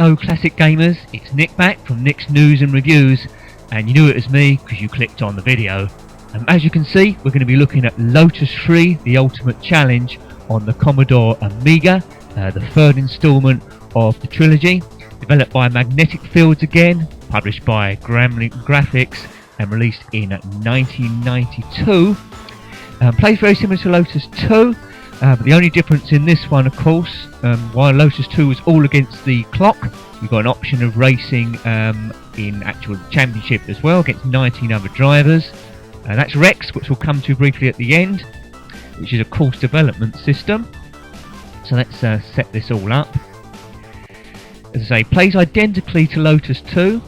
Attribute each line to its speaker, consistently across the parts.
Speaker 1: Hello classic gamers, it's Nick back from Nick's News and Reviews, and you knew it was me because you clicked on the video. As you can see, we're going to be looking at Lotus 3, the ultimate challenge on the Commodore Amiga, the third instalment of the trilogy, developed by Magnetic Fields again, published by Gremlin Graphics and released in 1992. Plays very similar to Lotus 2, but the only difference in this one, of course, while Lotus 2 was all against the clock, we've got an option of racing in actual championship as well against 19 other drivers. That's Rex, which we'll come to briefly at the end, which is a course development system. So let's set this all up. As I say, plays identically to Lotus 2,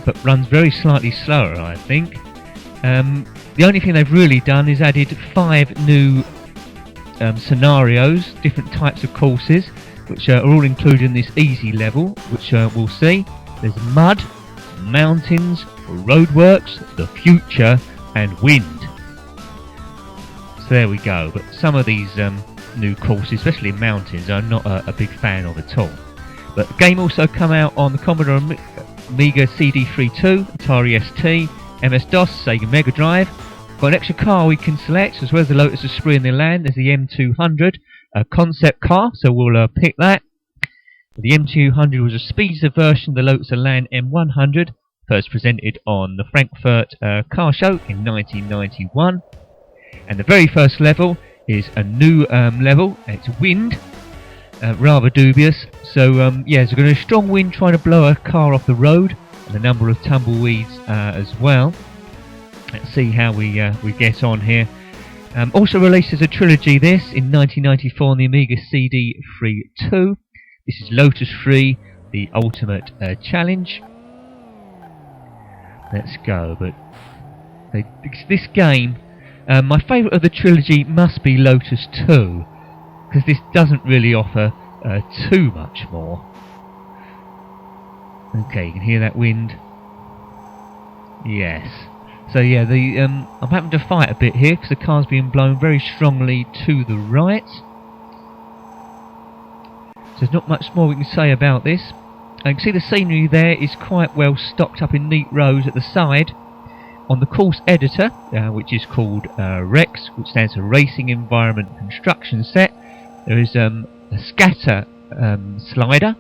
Speaker 1: but runs very slightly slower, I think. The only thing they've really done is added 5 new scenarios, different types of courses, which are all included in this easy level, which we'll see. There's mud, mountains, roadworks, the future, and wind. So there we go. But some of these new courses, especially mountains, I'm not a big fan of at all. But the game also come out on the Commodore Amiga CD32, Atari ST, MS-DOS, Sega Mega Drive. Got an extra car we can select, as well as the Lotus III in the land. There's the M200, a concept car, so we'll pick that. The M200 was a speedster version of the Lotus Land M100, first presented on the Frankfurt car show in 1991. And the very first level is a new level, it's wind, rather dubious. So yeah, there's going to be a strong wind trying to blow a car off the road, and a number of tumbleweeds as well. Let's see how we get on here. Also released as a trilogy this in 1994 on the Amiga CD32. This is Lotus 3, the ultimate challenge. Let's go. But this game, my favourite of the trilogy must be Lotus 2, because this doesn't really offer too much more. Okay, you can hear that wind. Yes. So yeah, I'm having to fight a bit here because the car's being blown very strongly to the right. So there's not much more we can say about this. You can see the scenery there is quite well stocked up in neat rows at the side. On the course editor, which is called Rex, which stands for Racing Environment Construction Set, there is a scatter slider,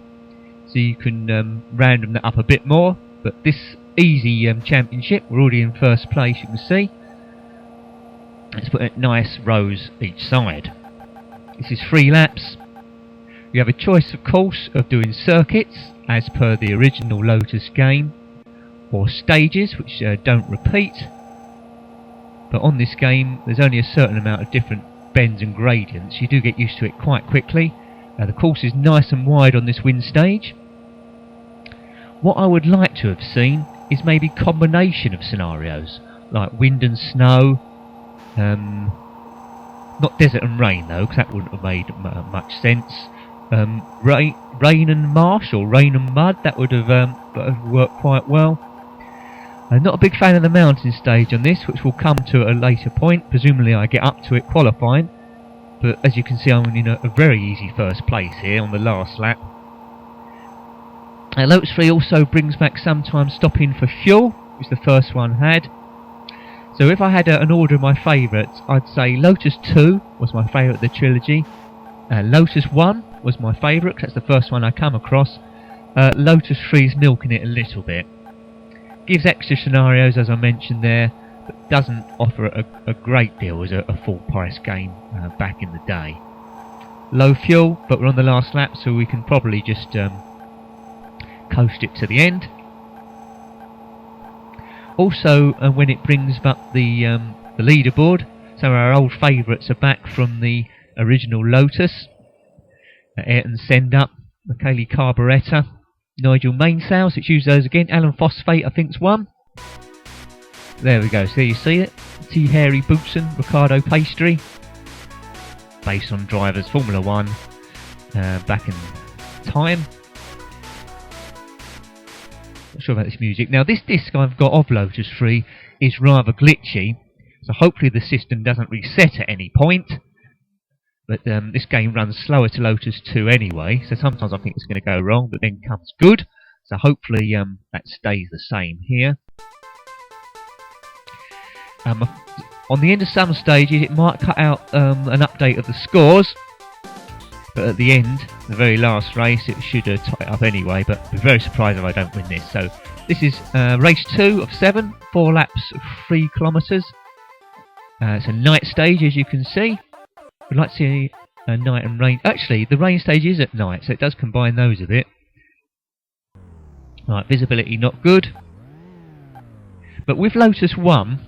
Speaker 1: so you can random that up a bit more. But this easy championship, we're already in first place, you can see. Let's put nice rows each side. This is 3 laps. You have a choice, of course, of doing circuits as per the original Lotus game, or stages which don't repeat. But on this game there's only a certain amount of different bends and gradients. You do get used to it quite quickly. The course is nice and wide on this wind stage. What I would like to have seen is maybe combination of scenarios, like wind and snow, not desert and rain though, because that wouldn't have made much sense. Rain and marsh, or rain and mud, that would have worked quite well. I'm not a big fan of the mountain stage on this, which will come to at a later point. Presumably I get up to it qualifying, but as you can see I'm in a very easy first place here on the last lap. Lotus 3 also brings back sometimes stopping for fuel, which the first one had. So if I had an order of my favourites, I'd say Lotus 2 was my favourite of the trilogy. Lotus 1 was my favourite, because that's the first one I come across. Lotus 3 is milking it a little bit. Gives extra scenarios, as I mentioned there, but doesn't offer a great deal as a full price game back in the day. Low fuel, but we're on the last lap, so we can probably just coast it to the end. Also, when it brings up the leaderboard, some of our old favourites are back from the original Lotus. Ayrton Sendup, Michele Carburettor, Nigel Mainsails, it's used those again. Alan Phosphate, I think's one. There we go, so there you see it. T. Harry Bootson, Ricardo Pastry, based on drivers Formula 1 back in time. Not sure about this music. Now this disc I've got of Lotus 3 is rather glitchy, so hopefully the system doesn't reset at any point. But this game runs slower to Lotus 2 anyway, so sometimes I think it's going to go wrong, but then comes good. So hopefully that stays the same here. On the end of some stages it might cut out an update of the scores, but at the end, the very last race, it should top it up anyway, but I'd be very surprised if I don't win this. So this is race 2 of 7, 4 laps, 3 kilometres. It's a night stage, as you can see. We'd like to see a night and rain. Actually, the rain stage is at night, so it does combine those a bit. Right, visibility not good. But with Lotus 1,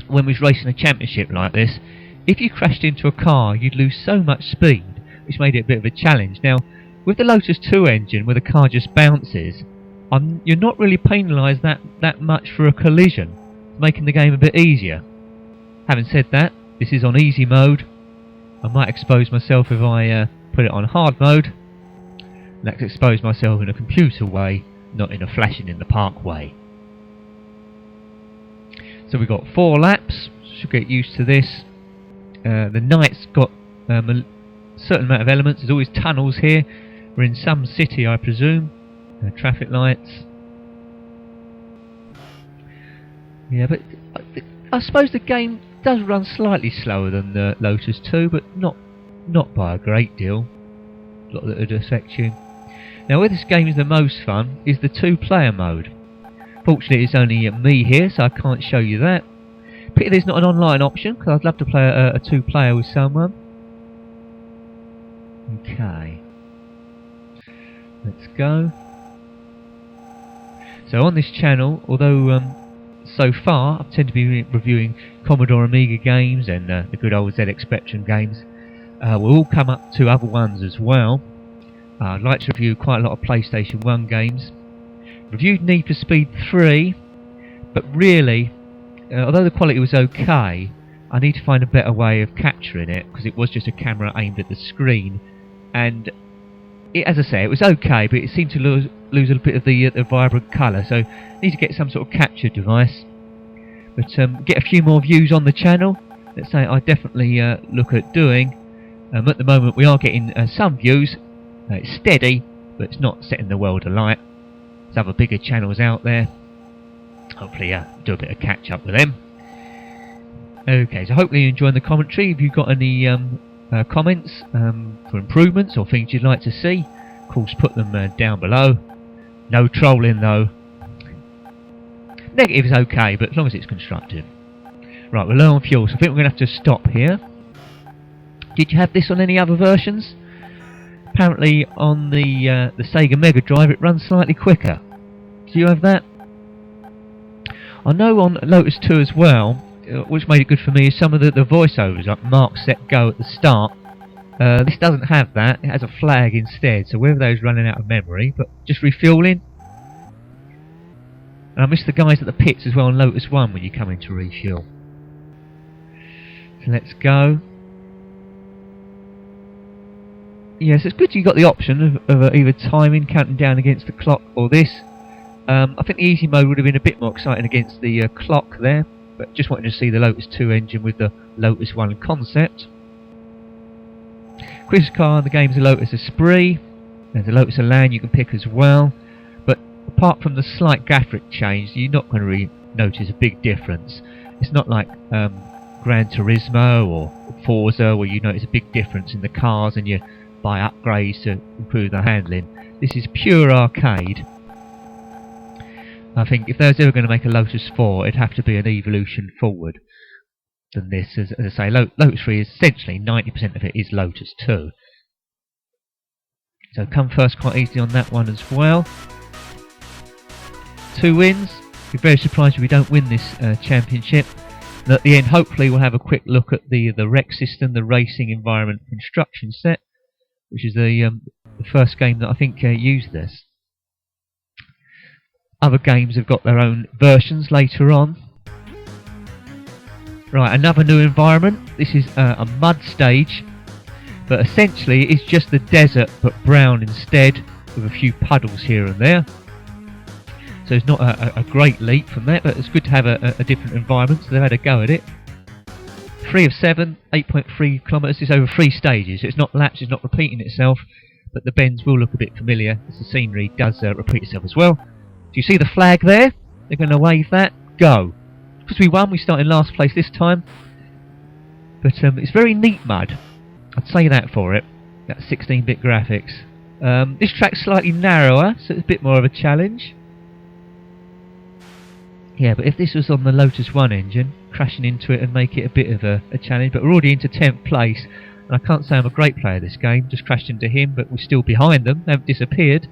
Speaker 1: when we was racing a championship like this, if you crashed into a car, you'd lose so much speed, which made it a bit of a challenge. Now, with the Lotus 2 engine, where the car just bounces, you're not really penalised that much for a collision, making the game a bit easier. Having said that, this is on easy mode. I might expose myself if I put it on hard mode. Let's expose myself in a computer way, not in a flashing in the park way. So we've got 4 laps, should get used to this. The night's got a certain amount of elements. There's always tunnels here. We're in some city, I presume. Traffic lights. Yeah, but I suppose the game does run slightly slower than the Lotus 2, but not by a great deal. A lot that would affect you. Now, where this game is the most fun is the 2-player mode. Fortunately, it's only me here, so I can't show you that. Pity there's not an online option, because I'd love to play a 2-player with someone. Okay. Let's go. So on this channel, although so far I tend to be reviewing Commodore Amiga games and the good old ZX Spectrum games, we'll all come up to other ones as well. I'd like to review quite a lot of PlayStation 1 games. Reviewed Need for Speed 3, but really, although the quality was okay, I need to find a better way of capturing it, because it was just a camera aimed at the screen, and as I say, it was okay, but it seemed to lose a little bit of the vibrant colour, so I need to get some sort of capture device. But get a few more views on the channel. Let's say I definitely look at doing. At the moment we are getting some views. It's steady, but it's not setting the world alight. There's other bigger channels out there. Hopefully do a bit of catch up with them. Okay, so hopefully you're enjoying the commentary. If you've got any comments for improvements or things you'd like to see, of course put them down below. No trolling though. Negative is okay, but as long as it's constructive. Right, we're low on fuel, so I think we're going to have to stop here. Did you have this on any other versions? Apparently on the Sega Mega Drive it runs slightly quicker. Do you have that? I know on Lotus 2 as well, which made it good for me, is some of the voiceovers, like Mark, Set, Go at the start. This doesn't have that, it has a flag instead, so whether those running out of memory, but just refueling. And I miss the guys at the pits as well on Lotus 1 when you come in to refuel. So let's go. Yes, it's good you got the option of either timing, counting down against the clock, or this. I think the easy mode would have been a bit more exciting against the clock there, but just wanted to see the Lotus 2 engine with the Lotus 1 concept. Quickest car in the game is the Lotus Esprit. There's a Lotus Elan you can pick as well, but apart from the slight graphic change, you're not going to really notice a big difference. It's not like Gran Turismo or Forza where you notice a big difference in the cars and you buy upgrades to improve the handling. This is pure arcade. I think if there's ever going to make a Lotus 4, it'd have to be an evolution forward than this. As I say, Lotus 3 is essentially 90% of it is Lotus 2. So come first quite easily on that one as well. 2 wins. Be very surprised if we don't win this championship. And at the end, hopefully, we'll have a quick look at the rec system, the racing environment construction set, which is the first game that I think used this. Other games have got their own versions later on. Right, another new environment. This is a mud stage, but essentially it's just the desert but brown instead, with a few puddles here and there. So it's not a great leap from that, but it's good to have a different environment, so they've had a go at it. 3 of 7, 8.3 kilometres. It's over 3 stages. It's not laps, it's not repeating itself, but the bends will look a bit familiar as the scenery does repeat itself as well. Do you see the flag there? They're going to wave that. Go. Because we won, we start in last place this time. But it's very neat mud. I'd say that for it. That's 16-bit graphics. This track's slightly narrower, so it's a bit more of a challenge. Yeah, but if this was on the Lotus 1 engine, crashing into it and make it a bit of a challenge. But we're already into 10th place, and I can't say I'm a great player this game. Just crashed into him, but we're still behind them. They haven't disappeared.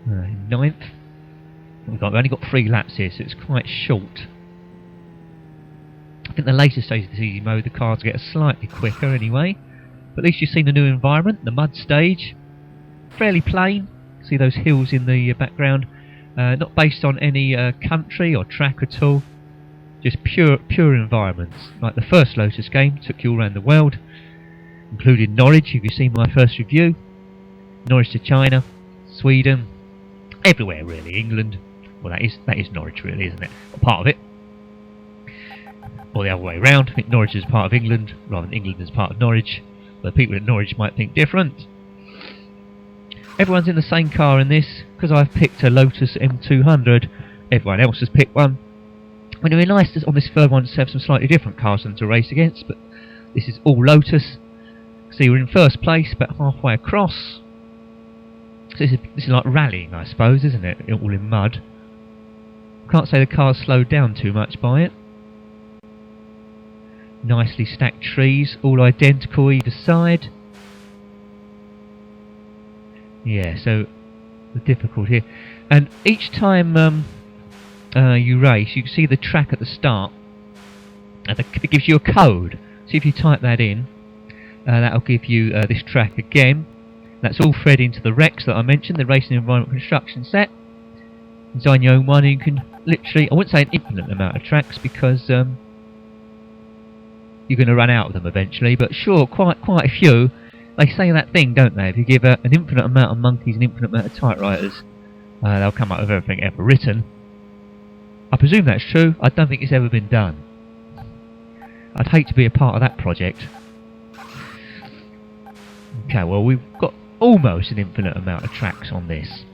Speaker 1: 9th. We've only got 3 laps here, so it's quite short. I think the later stages of this easy mode, the cars get slightly quicker anyway. But at least you've seen the new environment, the mud stage. Fairly plain. See those hills in the background. Not based on any country or track at all. Just pure environments. Like the first Lotus game, took you all around the world. Including Norwich, if you've seen my first review. Norwich to China, Sweden, everywhere really, England. Well, that is Norwich really, isn't it? Or part of it. Or the other way around. I think Norwich is part of England, rather than England is part of Norwich. But people in Norwich might think different. Everyone's in the same car in this, because I've picked a Lotus M200. Everyone else has picked one. It would be nice on this third one to have some slightly different cars than to race against, but this is all Lotus. See, we're in first place, about halfway across. So this is like rallying, I suppose, isn't it? All in mud. Can't say the car's slowed down too much by it. Nicely stacked trees, all identical either side. Yeah, so the difficulty here. And each time you race, you can see the track at the start. And it gives you a code. So if you type that in, that'll give you this track again. That's all fed into the Rex that I mentioned, the Racing Environment Construction set. Design your own one, and you can literally, I wouldn't say an infinite amount of tracks because you're going to run out of them eventually, but sure, quite a few. They say that thing, don't they? If you give an infinite amount of monkeys, an infinite amount of typewriters, they'll come up with everything ever written. I presume that's true. I don't think it's ever been done. I'd hate to be a part of that project. Okay, well, we've got almost an infinite amount of tracks on this.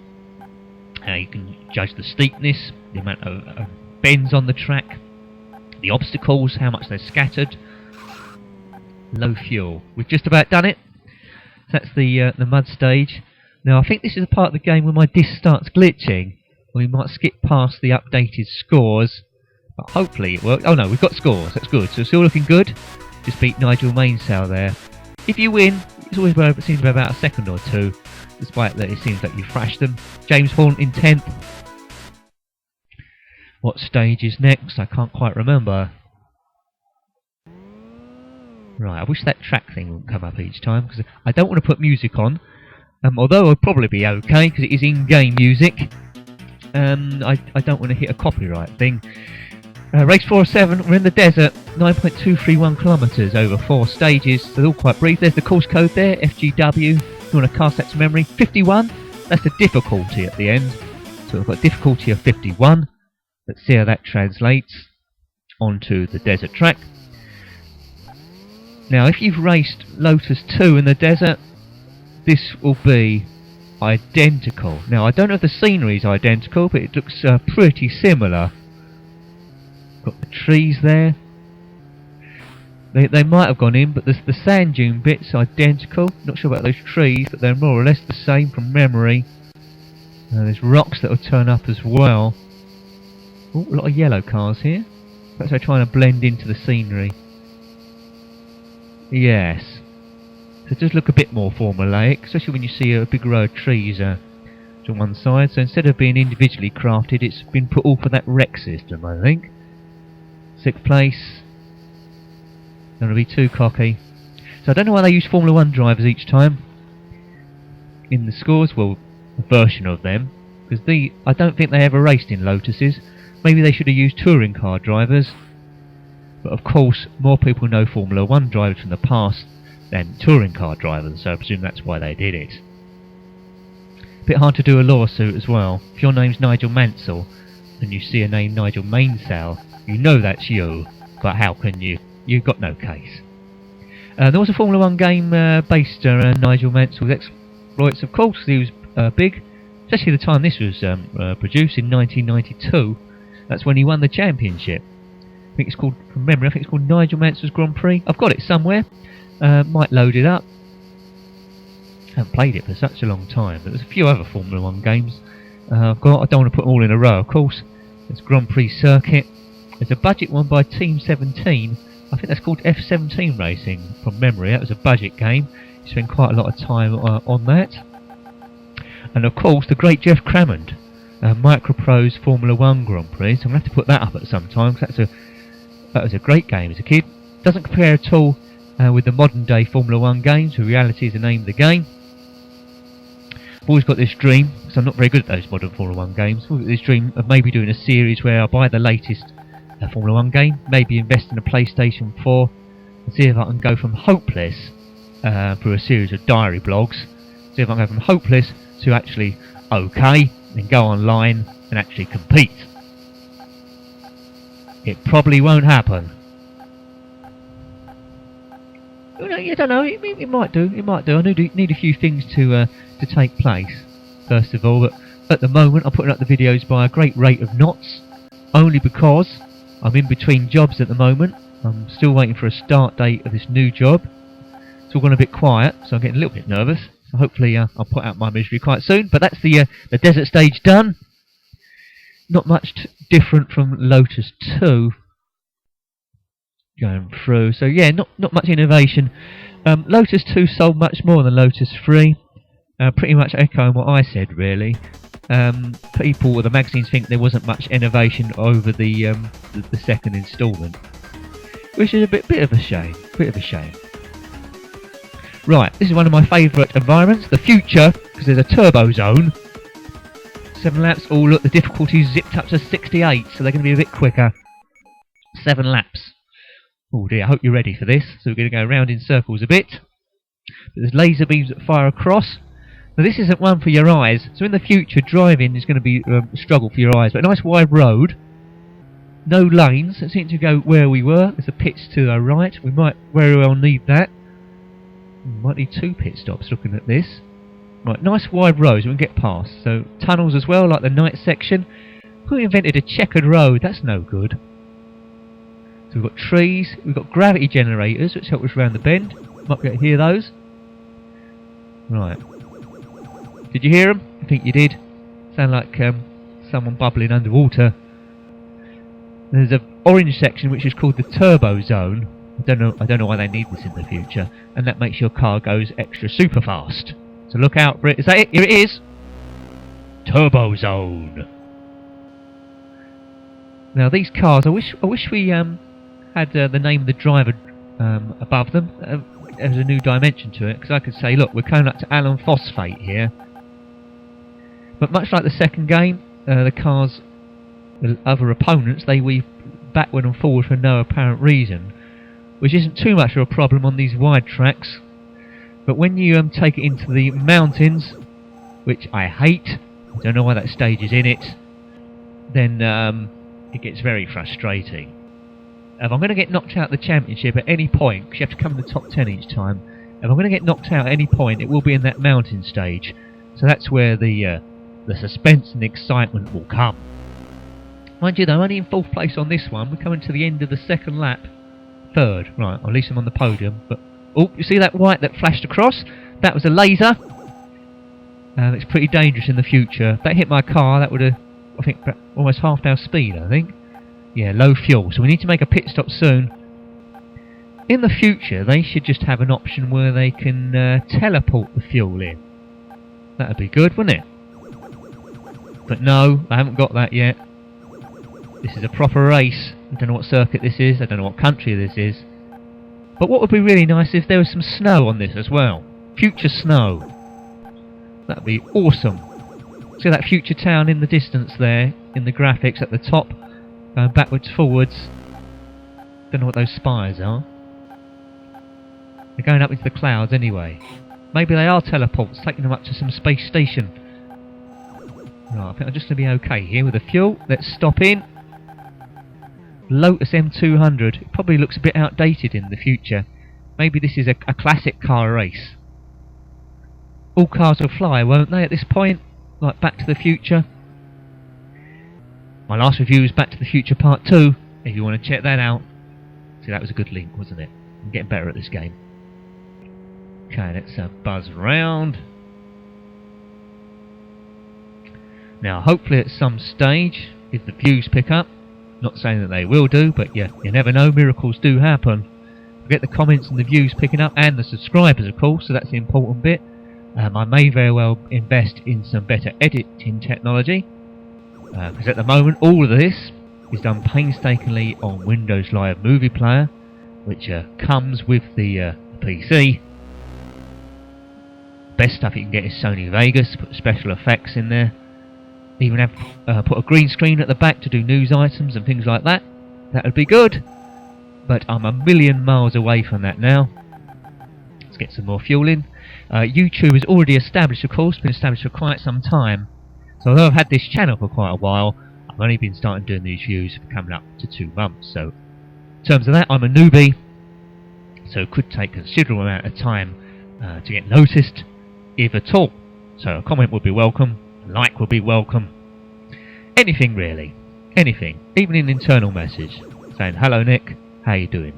Speaker 1: You can judge the steepness, the amount of bends on the track, the obstacles, how much they're scattered. Low fuel. We've just about done it. That's the mud stage. Now I think this is a part of the game where my disc starts glitching. We might skip past the updated scores, but hopefully it worked. Oh no, we've got scores. That's good. So it's still looking good. Just beat Nigel Mainsail there. If you win, it's always it seems to be about a second or two, despite that it seems like you thrashed them. James Horn in 10th. What stage is next? I can't quite remember. Right, I wish that track thing wouldn't come up each time, because I don't want to put music on. Although it'll probably be okay, because it is in-game music. I don't want to hit a copyright thing. Race 407, we're in the desert, 9.231 kilometres over 4 stages, so they're all quite brief. There's the course code there, FGW, if you want to cast that to memory. 51, that's the difficulty at the end. So we've got difficulty of 51. Let's see how that translates onto the desert track. Now, if you've raced Lotus 2 in the desert, this will be identical. Now, I don't know if the scenery is identical, but it looks pretty similar. Got the trees there. They might have gone in, but the sand dune bit's identical. Not sure about those trees, but they're more or less the same from memory. There's rocks that will turn up as well. Ooh, a lot of yellow cars here. Perhaps they're trying to blend into the scenery. Yes. So it does look a bit more formulaic, especially when you see a big row of trees on one side. So instead of being individually crafted, it's been put all for that Rex system, I think. 6th place. Don't want to be too cocky. So I don't know why they use Formula 1 drivers each time in the scores. Well, a version of them. Because I don't think they ever raced in Lotuses. Maybe they should have used touring car drivers. But of course, more people know Formula 1 drivers from the past than touring car drivers, so I presume that's why they did it. A bit hard to do a lawsuit as well. If your name's Nigel Mansell, and you see a name Nigel Mainsail, You know that's you, but how can you? You've got no case. There was a Formula 1 game based around Nigel Mansell's exploits, of course. He was big, especially the time this was produced in 1992. That's when he won the championship. I think it's called, from memory, I think it's called Nigel Mansell's Grand Prix. I've got it somewhere. Might load it up. Haven't played it for such a long time. But there's a few other Formula 1 games I don't want to put them all in a row, of course. There's Grand Prix Circuit. There's a budget one by Team 17. I think that's called F17 Racing, from memory. That was a budget game. You spend quite a lot of time on that. And of course, the great Jeff Crammond, Microprose Formula 1 Grand Prix. So I'm going to have to put that up at some time, because that was a great game as a kid. Doesn't compare at all with the modern day Formula 1 games, where reality is the name of the game. I've always got this dream, because I'm not very good at those modern Formula 1 games. I've always got this dream of maybe doing a series where I buy the latest Formula 1 game, maybe invest in a PlayStation 4, and see if I can go from hopeless through a series of diary blogs, see if I can go from hopeless to actually okay, and go online and actually compete. It probably won't happen. You don't know, it might do, I need a few things to take place, first of all, but at the moment I'm putting up the videos by a great rate of knots, only because I'm in between jobs at the moment. I'm still waiting for a start date of this new job. It's all gone a bit quiet, so I'm getting a little bit nervous. So hopefully I'll put out my misery quite soon. But that's the desert stage done. Not much different from Lotus 2 going through. So yeah, not much innovation. Lotus 2 sold much more than Lotus 3. Pretty much echoing what I said, really. People or the magazines think there wasn't much innovation over the second instalment, which is a bit of a shame. Right, this is one of my favourite environments, the future, because there's a turbo zone. 7 laps. Oh look, the difficulty's zipped up to 68, so they're going to be a bit quicker. 7 laps. Oh dear, I hope you're ready for this. So we're going to go round in circles a bit. But there's laser beams that fire across. Now this isn't one for your eyes, so in the future driving is going to be a struggle for your eyes, but a nice wide road, no lanes, it seems to go where we were. There's a pits to the right, we might very well need that. We might need 2 pit stops looking at this. Right, nice wide roads we can get past, so tunnels as well, like the night section. Who invented a checkered road? That's no good. So we've got trees, we've got gravity generators which help us around the bend, might be able to hear those. Right. Did you hear them? I think you did. Sound like someone bubbling underwater. There's an orange section which is called the turbo zone. I don't know why they need this in the future, and that makes your car goes extra super fast. So look out for it. Is that it? Here it is. Turbo zone. Now these cars, I wish we had the name of the driver above them. There's a new dimension to it, because I could say, look, we're coming up to Alan Phosphate here. But much like the second game, the cars, the other opponents, they weave backward and forward for no apparent reason, which isn't too much of a problem on these wide tracks. But when you take it into the mountains, which I hate, I don't know why that stage is in it, then it gets very frustrating. If I'm going to get knocked out of the championship at any point, because you have to come in the top 10 each time, if I'm going to get knocked out at any point, it will be in that mountain stage. So that's where the suspense and excitement will come. Mind you though, I'm only in 4th place on this one. We're coming to the end of the 2nd lap. 3rd, right, at least I'm on the podium. But oh, you see that white that flashed across? That was a laser. It's pretty dangerous in the future. If that hit my car, that would have, I think, almost halved our speed, I think. Yeah, low fuel, so we need to make a pit stop soon. In the future, they should just have an option where they can teleport the fuel in. That'd be good, wouldn't it? But no, I haven't got that yet. This is a proper race. I don't know what circuit this is, I don't know what country this is. But what would be really nice if there was some snow on this as well. Future snow. That'd be awesome. See that future town in the distance there, in the graphics at the top, going backwards, forwards. Don't know what those spires are. They're going up into the clouds anyway. Maybe they are teleports, taking them up to some space station. Right, I think I'm just going to be okay here with the fuel. Let's stop in. Lotus M200. It probably looks a bit outdated in the future. Maybe this is a classic car race. All cars will fly, won't they, at this point? Like Back to the Future. My last review is Back to the Future Part 2, if you want to check that out. See, that was a good link, wasn't it? I'm getting better at this game. Okay, let's buzz around. Now, hopefully at some stage, if the views pick up, not saying that they will do, but you never know, miracles do happen. Get the comments and the views picking up, and the subscribers, of course, so that's the important bit. I may very well invest in some better editing technology, because at the moment all of this is done painstakingly on Windows Live Movie Player, which comes with the PC. Best stuff you can get is Sony Vegas, put special effects in there. Even have put a green screen at the back to do news items and things like that. That would be good. But I'm a million miles away from that now. Let's get some more fuel in. YouTube is already established, of course, been established for quite some time. So although I've had this channel for quite a while, I've only been starting doing these views for coming up to 2 months. So in terms of that, I'm a newbie. So it could take a considerable amount of time to get noticed, if at all. So a comment would be welcome. Like would be welcome. Anything really. Anything. Even an internal message saying, "Hello Nick, how you doing?"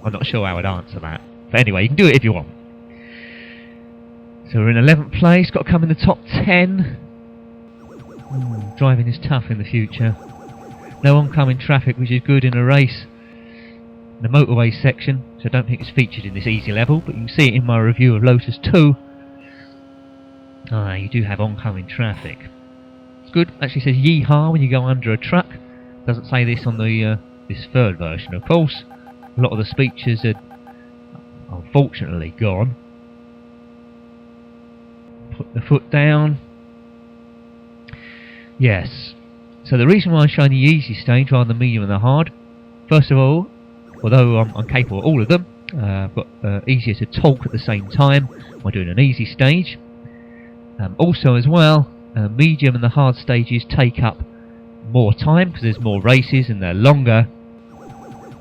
Speaker 1: I'm not sure how I'd answer that. But anyway, you can do it if you want. So we're in 11th place. Got to come in the top 10. Driving is tough in the future. No oncoming traffic, which is good in a race. The motorway section, so I don't think it's featured in this easy level, but you can see it in my review of Lotus 2. You do have oncoming traffic. It's good. Actually says yeehaw when you go under a truck. Doesn't say this on the this third version, of course. A lot of the speeches are unfortunately gone. Put the foot down. Yes. So the reason why I'm showing the easy stage rather than medium and the hard, first of all, although I'm capable of all of them, I've got easier to talk at the same time while doing an easy stage. Also as well, medium and the hard stages take up more time because there's more races and they're longer.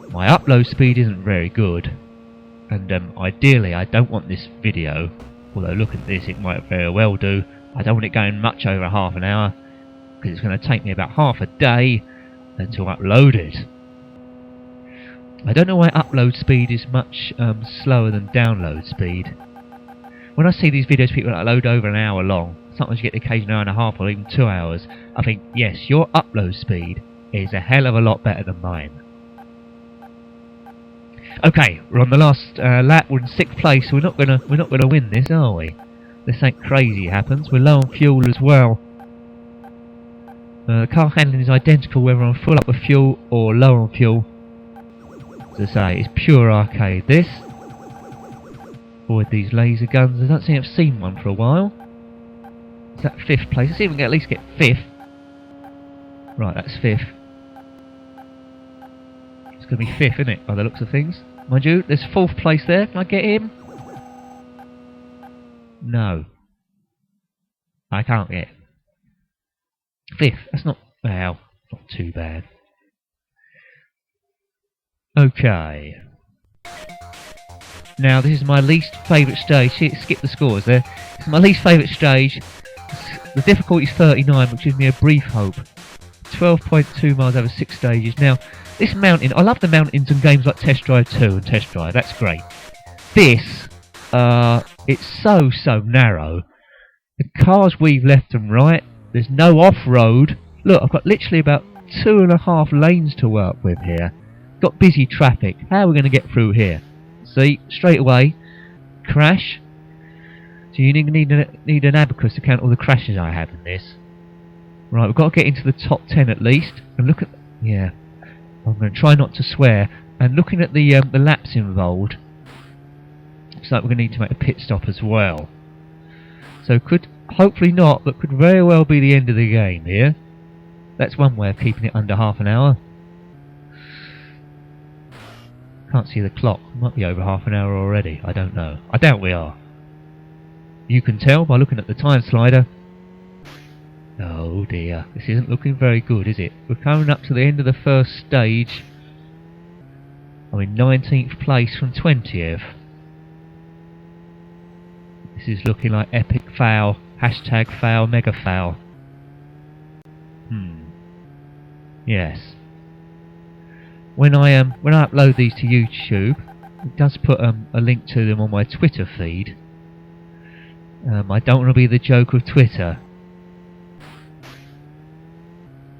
Speaker 1: My upload speed isn't very good, and ideally I don't want this video, although look at this, it might very well do, I don't want it going much over half an hour because it's going to take me about half a day to upload it. I don't know why upload speed is much slower than download speed. When I see these videos people upload over an hour long, sometimes you get the occasional hour and a half or even 2 hours, I think, yes, your upload speed is a hell of a lot better than mine. Okay, we're on the last lap, we're in 6th place, so we're not gonna win this, are we? This ain't crazy happens, we're low on fuel as well. The car handling is identical whether I'm full up with fuel or low on fuel. As I say, it's pure arcade this. Avoid these laser guns. I don't think I've seen one for a while. Is that 5th place? Let's see if we can at least get 5th. Right, that's 5th. It's going to be 5th, isn't it, by the looks of things? Mind you, there's 4th place there. Can I get him? No. I can't get 5th. That's not, well, not too bad. Okay. Now, this is my least favourite stage. See, skip the scores there. It's my least favourite stage. The difficulty is 39, which gives me a brief hope. 12.2 miles over 6 stages. Now, this mountain, I love the mountains in games like Test Drive 2 and Test Drive. That's great. This, it's so narrow. The cars weave left and right. There's no off-road. Look, I've got literally about 2.5 lanes to work with here. Got busy traffic. How are we going to get through here? See, straight away, crash. So you need an abacus to count all the crashes I have in this. Right, we've got to get into the top 10 at least. And look at, yeah, I'm going to try not to swear. And looking at the laps involved, looks like we're going to need to make a pit stop as well. So could, hopefully not, but could very well be the end of the game here. That's one way of keeping it under half an hour. Can't see the clock. Might be over half an hour already. I don't know. I doubt we are. You can tell by looking at the time slider. Oh dear, this isn't looking very good, is it? We're coming up to the end of the first stage. I'm in 19th place from 20th. This is looking like epic fail. Hashtag fail, mega fail. Yes. When I upload these to YouTube, it does put a link to them on my Twitter feed. I don't want to be the joke of Twitter.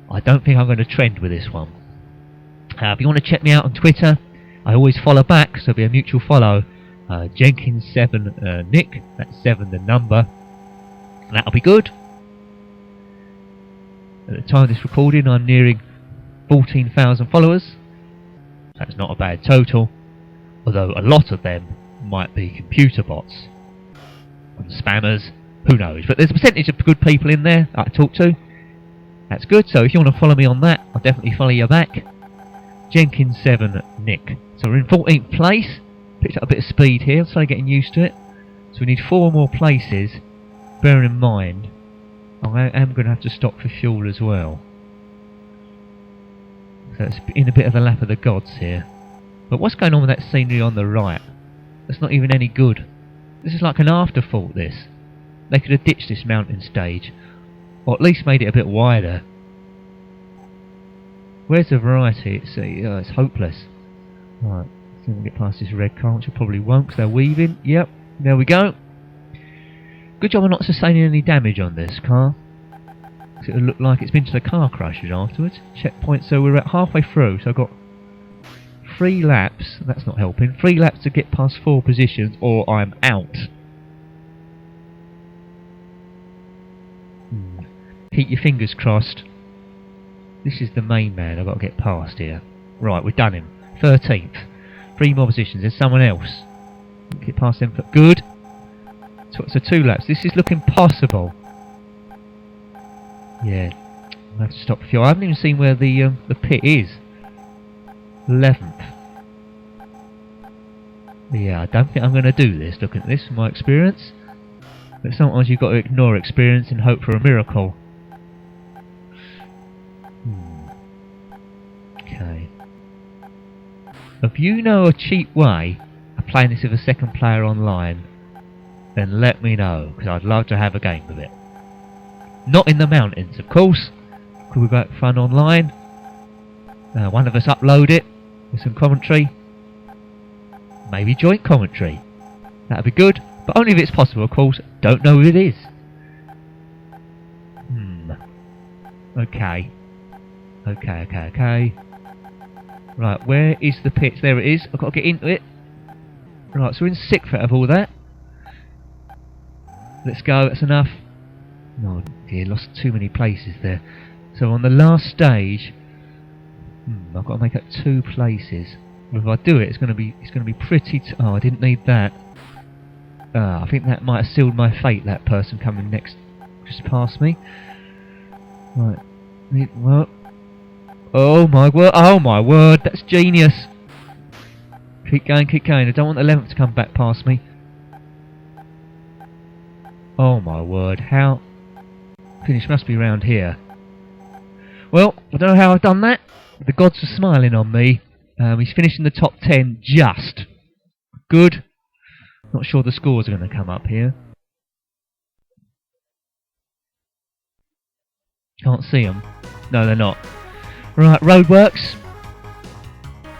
Speaker 1: I don't think I'm going to trend with this one. If you want to check me out on Twitter, I always follow back, so it'll be a mutual follow. Jenkins7 Nick, that's 7 the number. That'll be good. At the time of this recording, I'm nearing 14,000 followers. That's not a bad total, although a lot of them might be computer bots and spammers, who knows. But there's a percentage of good people in there that I talk to. That's good, so if you want to follow me on that, I'll definitely follow you back. Jenkins7 Nick. So we're in 14th place. Picked up a bit of speed here, I'm slowly getting used to it. So we need 4 more places. Bearing in mind, I am going to have to stop for fuel as well. So it's in a bit of the lap of the gods here. But what's going on with that scenery on the right? That's not even any good. This is like an afterthought, this. They could have ditched this mountain stage. Or at least made it a bit wider. Where's the variety? It's hopeless. Right, see if we can get past this red car, which I probably won't because they're weaving. Yep, there we go. Good job of not sustaining any damage on this car. It would look like it's been to the car crashes afterwards. Checkpoint, so we're at halfway through, so I've got 3 laps, that's not helping, 3 laps to get past 4 positions or I'm out. Keep your fingers crossed. This is the main man I've got to get past here. Right, we've done him. 13th. 3 more positions, there's someone else. Get past them, good. So 2 laps, this is looking possible. Yeah, I'll have to stop for fuel. I haven't even seen where the pit is. 11th. Yeah, I don't think I'm going to do this, looking at this from my experience. But sometimes you've got to ignore experience and hope for a miracle. Okay. If you know a cheap way of playing this with a second player online, then let me know, because I'd love to have a game with it. Not in the mountains, of course. Could we go out fun online? One of us upload it with some commentary. Maybe joint commentary. That'd be good, but only if it's possible, of course. Don't know who it is. Okay. Okay. Right, where is the pit? There it is. I've got to get into it. Right, so we're in 6th out of all that. Let's go, that's enough. Oh dear, lost too many places there. So on the last stage, I've got to make up 2 places. If I do it, it's going to be pretty. Oh, I didn't need that. I think that might have sealed my fate. That person coming next, just past me. Right. What? Oh my word! Oh my word! That's genius. Keep going. I don't want the 11th to come back past me. Oh my word! How? Finish must be round here. Well, I don't know how I've done that. The gods are smiling on me. He's finished in the top 10 just. Good. Not sure the scores are going to come up here. Can't see them. No, they're not. Right, Roadworks.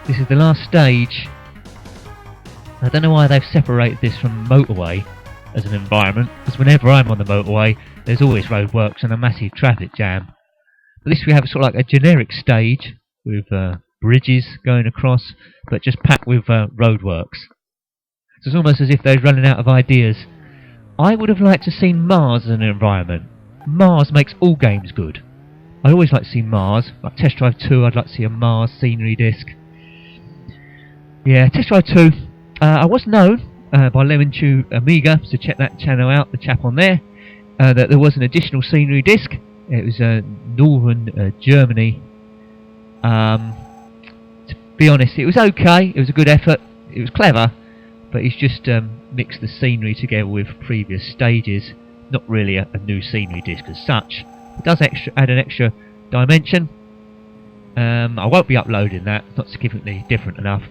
Speaker 1: This is the last stage. I don't know why they've separated this from motorway as an environment, because whenever I'm on the motorway, there's always roadworks and a massive traffic jam. At least we have sort of like a generic stage with bridges going across, but just packed with roadworks. So it's almost as if they're running out of ideas. I would have liked to see Mars as an environment. Mars makes all games good. I always like to see Mars. Like Test Drive 2, I'd like to see a Mars scenery disc. Yeah, Test Drive 2. I was known by Lotus Amiga, so check that channel out, the chap on there, that there was an additional scenery disc. It was northern Germany. To be honest, it was okay. It was a good effort. It was clever, but he's just mixed the scenery together with previous stages. Not really a new scenery disc as such, It does add an extra dimension. I won't be uploading that, it's not significantly different enough.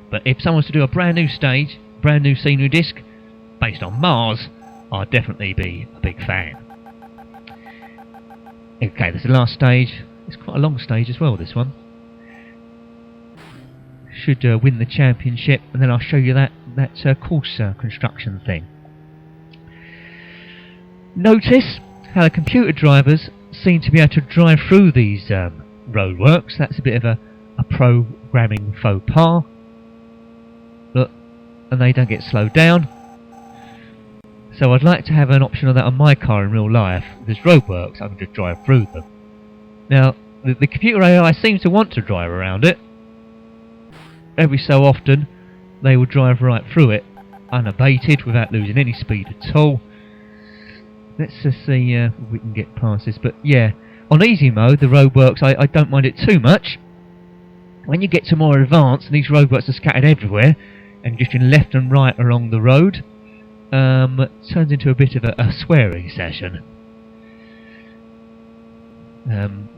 Speaker 1: But if someone was to do a brand new stage, brand new scenery disc, based on Mars, I'd definitely be a big fan. Okay, there's the last stage. It's quite a long stage as well, this one. Should win the championship, and then I'll show you that course construction thing. Notice how the computer drivers seem to be able to drive through these roadworks. That's a bit of a programming faux pas. Look, and they don't get slowed down. So I'd like to have an option of that on my car in real life. There's roadworks, I can just drive through them. Now, the computer AI seems to want to drive around it. Every so often, they will drive right through it, unabated, without losing any speed at all. Let's just see if we can get past this. But yeah, on easy mode, the roadworks, I don't mind it too much. When you get to more advanced, and these roadworks are scattered everywhere, and just in left and right along the road, turns into a bit of a swearing session.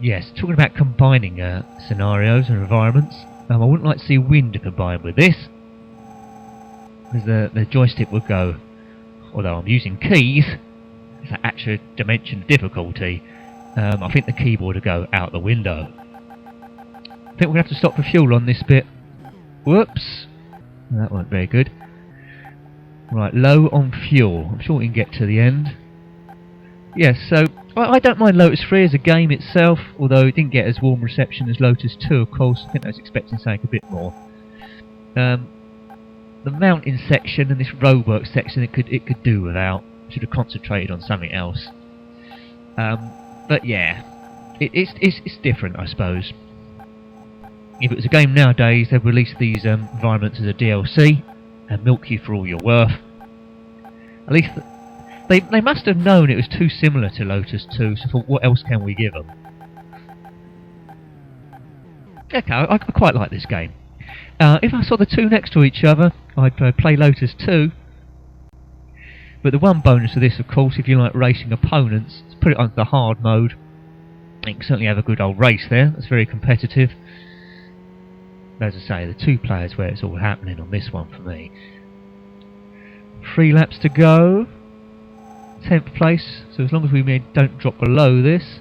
Speaker 1: Yes, talking about combining scenarios and environments, I wouldn't like to see wind combined with this, because the joystick would go, although I'm using keys, it's an actual dimension of difficulty, I think the keyboard would go out the window. I think we're going to have to stop for fuel on this bit. Whoops, that wasn't very good. Right, low on fuel. I'm sure we can get to the end. Yes, so I don't mind Lotus 3 as a game itself, although it didn't get as warm reception as Lotus 2, of course. I think I was expecting something a bit more. The mountain section and this roadwork section it could do without. Should have concentrated on something else. But yeah, it's different, I suppose. If it was a game nowadays, they'd release these environments as a DLC and milk you for all your worth. At least they must have known it was too similar to Lotus 2, so thought, what else can we give them? Okay, I quite like this game. If I saw the two next to each other, I'd play Lotus 2. But the one bonus of this, of course, if you like racing opponents, is put it onto the hard mode. You can certainly have a good old race there. That's very competitive. As I say, the two players where it's all happening on this one for me. 3 laps to go. 10th place, so as long as we don't drop below this.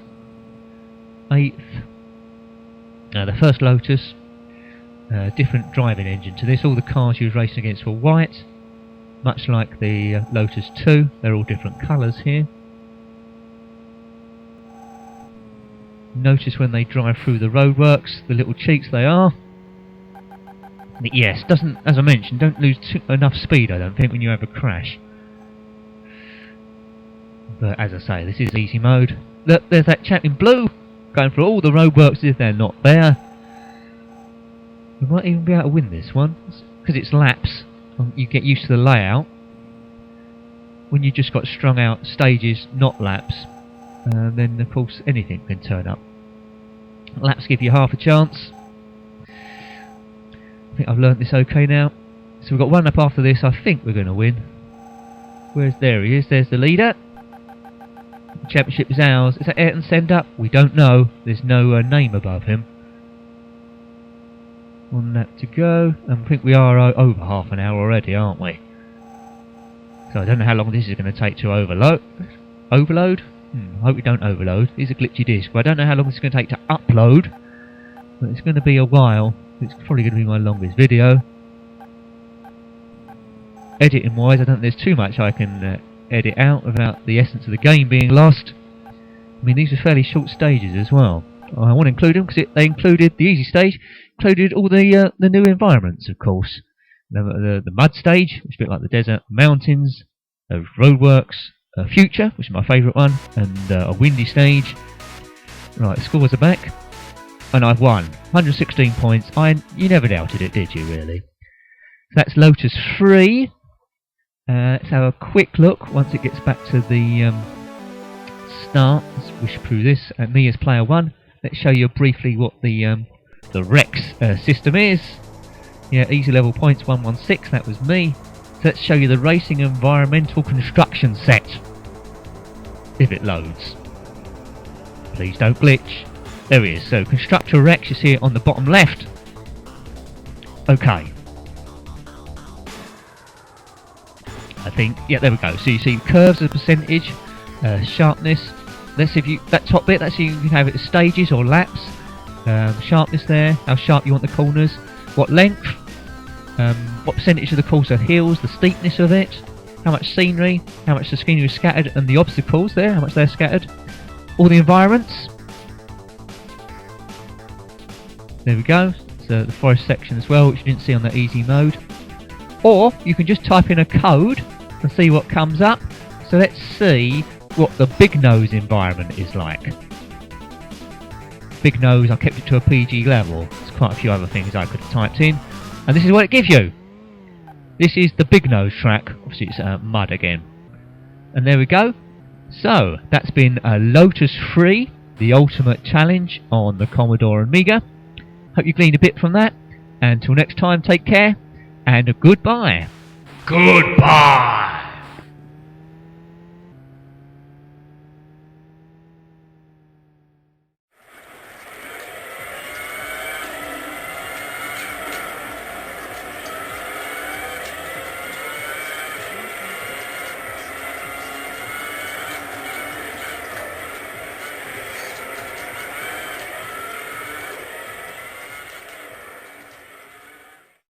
Speaker 1: 8th. The first Lotus, different driving engine to this. All the cars you was racing against were white, much like the Lotus 2. They're all different colours here. Notice when they drive through the roadworks, the little cheats they are. Yes, doesn't, as I mentioned, don't lose enough speed, I don't think, when you have a crash. But as I say, this is easy mode. Look, there's that chap in blue going through all the roadworks if they're not there. We might even be able to win this one, because it's laps. You get used to the layout. When you just got strung out stages, not laps, then of course anything can turn up. Laps give you half a chance. I think I've learnt this okay now. So we've got one lap after this. I think we're going to win. There he is. There's the leader. The championship is ours. Is that Ayrton Send Up? We don't know. There's no name above him. 1 lap to go. And I think we are over half an hour already, aren't we? So I don't know how long this is going to take to overload. Overload? I hope we don't overload. It's a glitchy disc. But I don't know how long it's going to take to upload. But it's going to be a while. It's probably going to be my longest video. Editing wise, I don't think there's too much I can edit out without the essence of the game being lost. I mean, these are fairly short stages as well. I want to include them because they included the easy stage, included all the new environments, of course. The mud stage, which is a bit like the desert, mountains, roadworks, future, which is my favourite one, and a windy stage. Right, the scores are back. And I've won 116 points. You never doubted it, did you, really? So that's Lotus 3. Let's have a quick look once it gets back to the start. Let's wish through this. Me as player 1. Let's show you briefly what the Rex system is. Yeah, easy level points 116. That was me. So let's show you the racing environmental construction set. If it loads. Please don't glitch. There it is. So Constructor Rex, you see it on the bottom left. Okay. I think, yeah, there we go. So you see curves as a percentage, sharpness. Let's see if you, that top bit, that's so you can have it as stages or laps. Sharpness there, how sharp you want the corners. What length, what percentage of the course are hills, the steepness of it, how much scenery, how much the scenery is scattered, and the obstacles there, how much they're scattered. All the environments. There we go. So the forest section as well, which you didn't see on the easy mode. Or you can just type in a code and see what comes up. So let's see what the Big Nose environment is like. Big Nose, I kept it to a PG level. There's quite a few other things I could have typed in. And this is what it gives you. This is the Big Nose track. Obviously it's mud again. And there we go. So that's been Lotus 3, the ultimate challenge on the Commodore Amiga. Hope you gleaned a bit from that. And until next time, take care and goodbye. Goodbye.